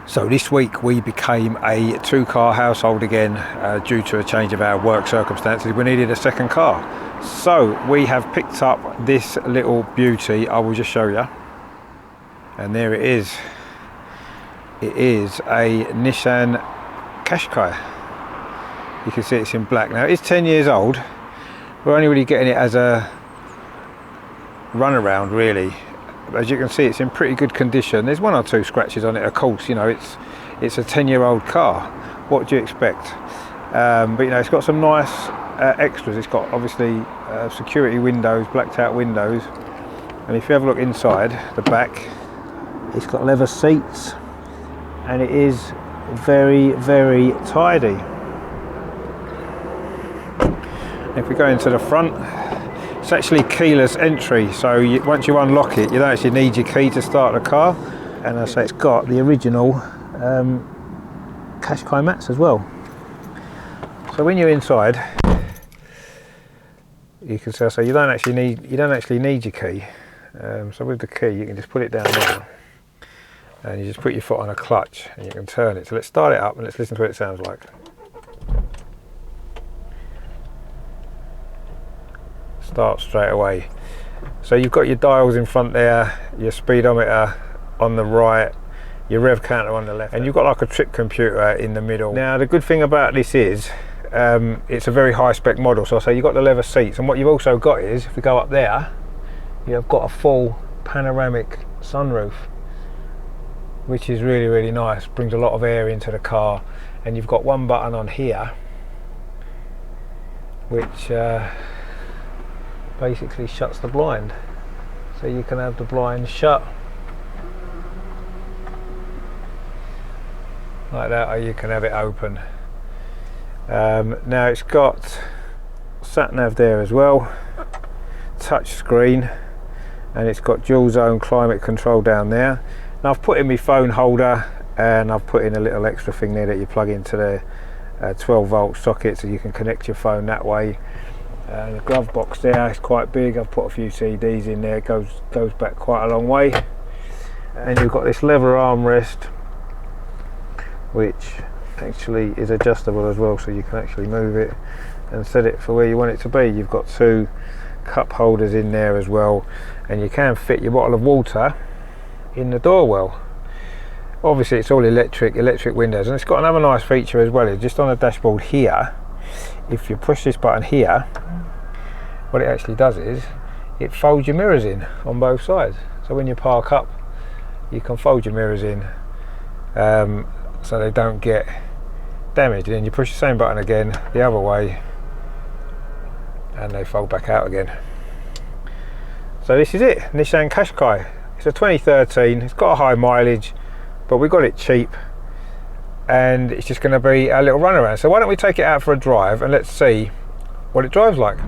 So this week we became a two-car household again due to a change of our work circumstances. We needed a second car. So we have picked up this little beauty. I will just show you. And there it is. It is a Nissan Qashqai. You can see it's in black. Now it's 10 years old. We're only really getting it as a runaround really. As you can see, it's in pretty good condition. There's one or two scratches on it, of course. You know, it's a 10-year-old car. What do you expect? But you know, it's got some nice extras. It's got obviously security windows, blacked out windows, and if you have a look inside the back, it's got leather seats, and it is very, very tidy. If we go into the front, it's actually keyless entry, so once you unlock it, you don't actually need your key to start the car. And I say it's got the original Qashqai mats as well. So when you're inside, you can see, so you don't actually need your key. So with the key, you can just put it down there, and you just put your foot on a clutch, and you can turn it. So let's start it up and let's listen to what it sounds like. Start straight away. So you've got your dials in front there, your speedometer on the right, your rev counter on the left, and you've got like a trip computer in the middle. Now the good thing about this is it's a very high spec model. So I say you've got the leather seats, and what you've also got is, if we go up there, you've got a full panoramic sunroof, which is really, really nice. Brings a lot of air into the car. And you've got one button on here which basically shuts the blind, so you can have the blind shut like that, or you can have it open. Now it's got sat nav there as well, touch screen, and it's got dual zone climate control down there. Now I've put in my phone holder, and I've put in a little extra thing there that you plug into the 12-volt socket, so you can connect your phone that way. The glove box there is quite big. I've put a few CDs in there. It goes back quite a long way. And you've got this leather armrest, which actually is adjustable as well, so you can actually move it and set it for where you want it to be. You've got two cup holders in there as well, and you can fit your bottle of water in the door well. Obviously it's all electric windows, and it's got another nice feature as well. It's just on the dashboard here. If you push this button here, what it actually does is it folds your mirrors in on both sides. So when you park up, you can fold your mirrors in so they don't get damaged. And then you push the same button again the other way, and they fold back out again. So this is it, Nissan Qashqai. It's a 2013. It's got a high mileage, but we got it cheap, and it's just going to be a little runaround. So why don't we take it out for a drive and let's see what it drives like.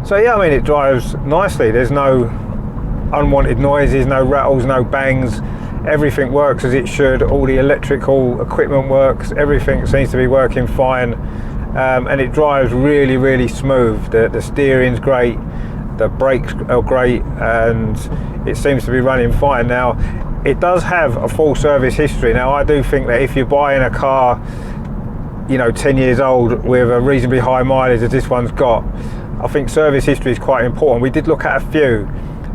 So yeah, I mean, it drives nicely. There's no unwanted noises, no rattles, no bangs. Everything works as it should. All the electrical equipment works. Everything seems to be working fine. And it drives really, really smooth. The steering's great, the brakes are great, and it seems to be running fine. Now, it does have a full service history. Now, I do think that if you're buying a car, you know, 10 years old with a reasonably high mileage as this one's got, I think service history is quite important. We did look at a few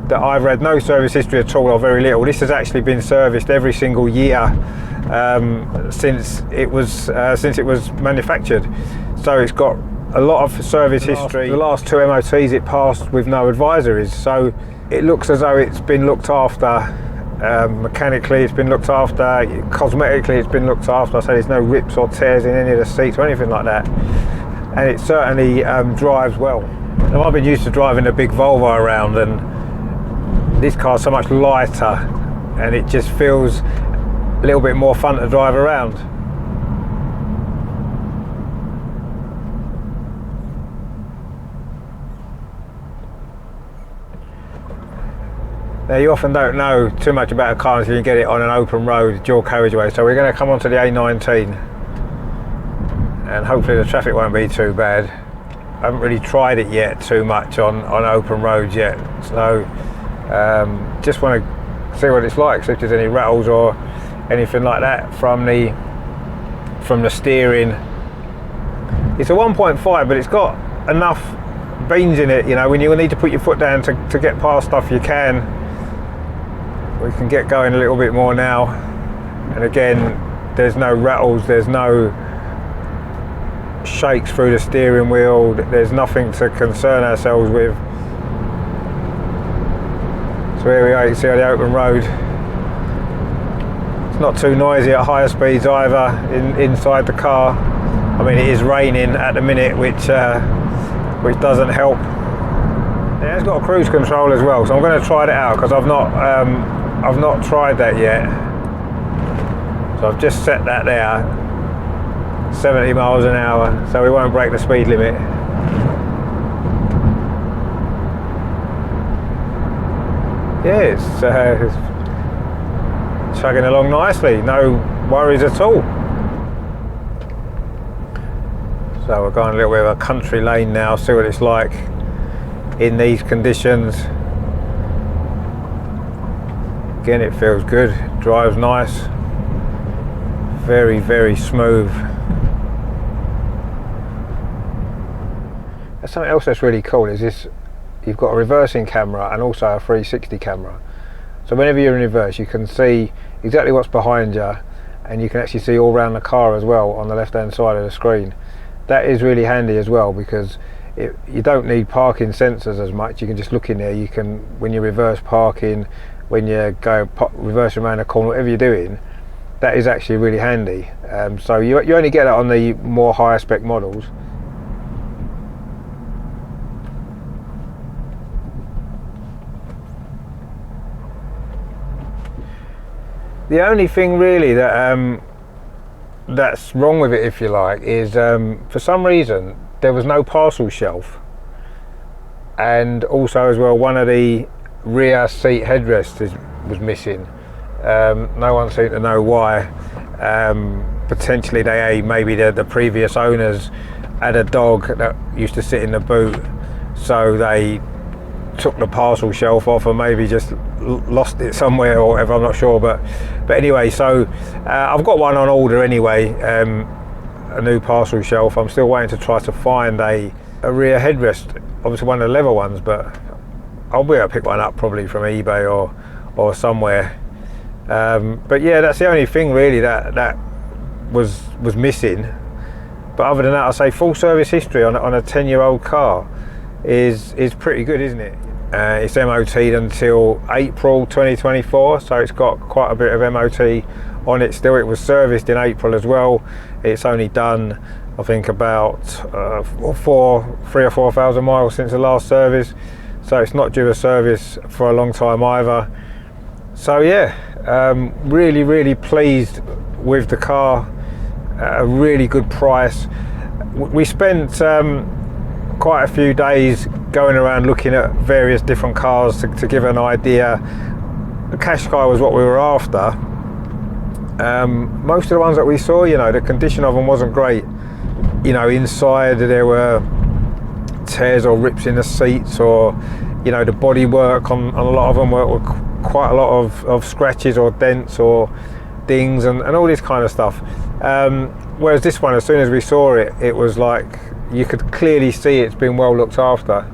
that either had no service history at all or very little. This has actually been serviced every single year since it was manufactured. So it's got a lot of service history. The last two MOTs it passed with no advisories. So it looks as though it's been looked after. Mechanically it's been looked after, cosmetically it's been looked after. I say there's no rips or tears in any of the seats or anything like that. And it certainly drives well. Now, I've been used to driving a big Volvo around, and this car's so much lighter, and it just feels a little bit more fun to drive around. Now, you often don't know too much about a car until you get it on an open road, dual carriageway. So we're going to come onto the A19, and hopefully the traffic won't be too bad. I haven't really tried it yet too much on open roads yet, so just want to see what it's like, see if there's any rattles or anything like that from the steering. It's a 1.5, but it's got enough beans in it, you know, when you need to put your foot down to get past stuff, you can. We can get going a little bit more now, and again, there's no rattles, there's no shakes through the steering wheel, there's nothing to concern ourselves with. So here we are, you can see on the open road. It's not too noisy at higher speeds either inside the car. I mean, it is raining at the minute, which doesn't help. Yeah, it's got a cruise control as well, so I'm going to try that out because I've not tried that yet. So I've just set that there, 70 miles an hour, so we won't break the speed limit. Yeah, it's chugging along nicely, no worries at all. So we're going a little bit of a country lane now, see what it's like in these conditions. Again, it feels good, drives nice, very, very smooth. That's something else that's really cool, is this, you've got a reversing camera and also a 360 camera. So whenever you're in reverse, you can see exactly what's behind you, and you can actually see all around the car as well on the left hand side of the screen. That is really handy as well, because you don't need parking sensors as much. You can just look in there, you can, when you're reverse parking, when you go reversing around a corner, whatever you're doing, that is actually really handy. So you only get it on the more higher spec models. The only thing really that that's wrong with it, if you like, is for some reason there was no parcel shelf, and also as well one of the rear seat headrests was missing. No one seemed to know why. Potentially maybe the previous owners had a dog that used to sit in the boot, so they took the parcel shelf off and maybe just lost it somewhere or whatever, I'm not sure, but anyway, so I've got one on order anyway, a new parcel shelf. I'm still waiting to try to find a rear headrest, obviously one of the leather ones, but I'll be able to pick one up probably from eBay or somewhere. But yeah, that's the only thing really that was missing. But other than that, I say full service history on a 10-year-old car is pretty good, isn't it? It's MOT'd until April 2024, so it's got quite a bit of MOT on it still. It was serviced in April as well. It's only done, I think, about 3,000 or 4,000 miles since the last service, so it's not due a service for a long time either. So yeah, really, really pleased with the car. A really good price. We spent quite a few days going around looking at various different cars to give an idea. The Qashqai was what we were after. Most of the ones that we saw, you know, the condition of them wasn't great. You know, inside there were tears or rips in the seats, or, you know, the bodywork on a lot of them were quite a lot of scratches or dents or dings and all this kind of stuff. Whereas this one, as soon as we saw it, it was like you could clearly see it's been well looked after.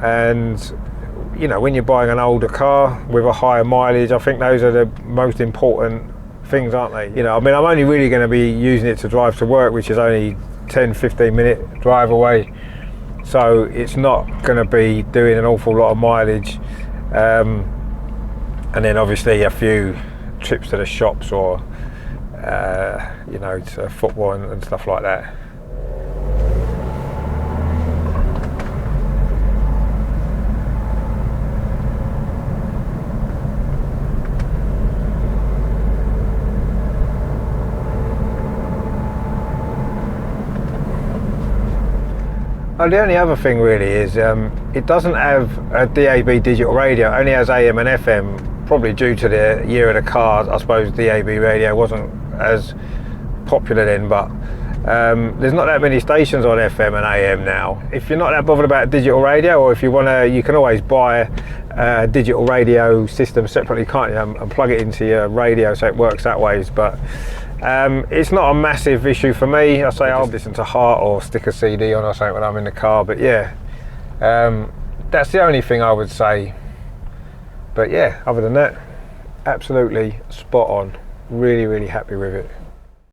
And you know, when you're buying an older car with a higher mileage, I think those are the most important things, aren't they? You know, I mean, I'm only really going to be using it to drive to work, which is only 10-15 minute drive away, so it's not going to be doing an awful lot of mileage. And then obviously a few trips to the shops or you know, to football and stuff like that. Oh, the only other thing really is it doesn't have a DAB digital radio, it only has AM and FM, probably due to the year of the car. I suppose DAB radio wasn't as popular then, but There's not that many stations on FM and AM now. If you're not that bothered about digital radio, or if you want to, you can always buy a digital radio system separately, can't you, and plug it into your radio so it works that way. But it's not a massive issue for me. I say I'll listen to Heart or stick a CD on or something when I'm in the car, but yeah, that's the only thing I would say. But yeah, other than that, absolutely spot on. Really, really happy with it.